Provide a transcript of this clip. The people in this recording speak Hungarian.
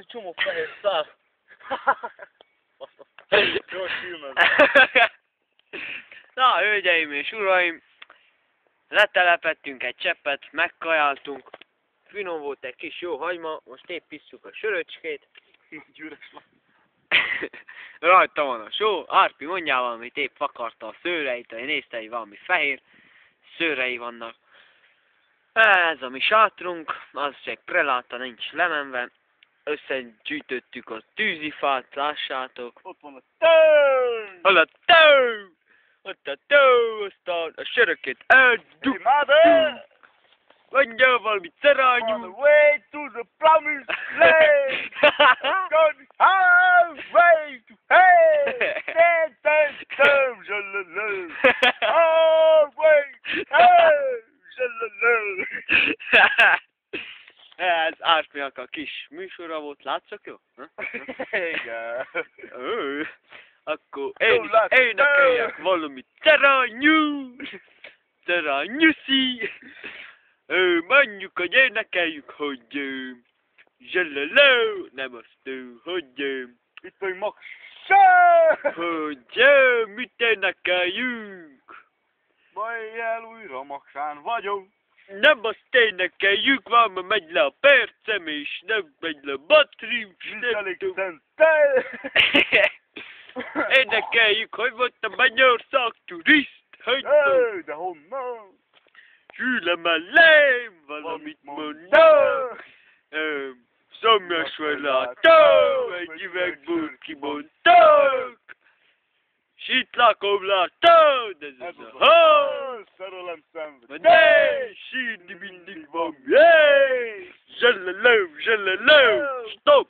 egy csomó fehér szár. Jó film ez. Na, hölgyeim és uraim, letelepettünk egy cseppet, megkajáltunk, finom volt egy kis jó hagyma, most épp isszuk a söröcskét. Gyűrös van. Rajta van a só, Árpi mondjál valamit, épp vakarta a szőreit, én nézte, hogy valami fehér szőrei vannak. Ez a mi sátrunk, az csak preláta nincs lemenve, összegyűjtöttük a tűzifát, lássátok. Ott van a tő! Hol a tő! Ott a tő, aztán a söröket eldugtuk. Mother! Mondjál valamit, On the szerányú! way to the promised land! Going highway to hell! Tam, zsalalal! Highway to hell! Zsalalal! Ez Árpinak a kis műsora volt, látszok jó? Igen. Akkor én is énekeljek valamit, szerányú! Szerányuszi! Mondjuk, hogy énekeljük, hogy zsalaló, nem azt, hogy Itt vagy Maksa! hogy mit énekeljünk? Majd el újra Maksán vagyok. Nem azt énekeljük, már megy le a percem, és nem megy le a batterim, és Nincs nem elég tudom. szentel. Énekeljük, hogy volt a Magyarország turist, hogy De honnan? Sülem mellém, valamit mondok. Szomjas látom, egy üvegbort kibontok. S itt lakom látod, ez az a hang. Szerelem szenved. De sírni mindig van, zsalaló, stop.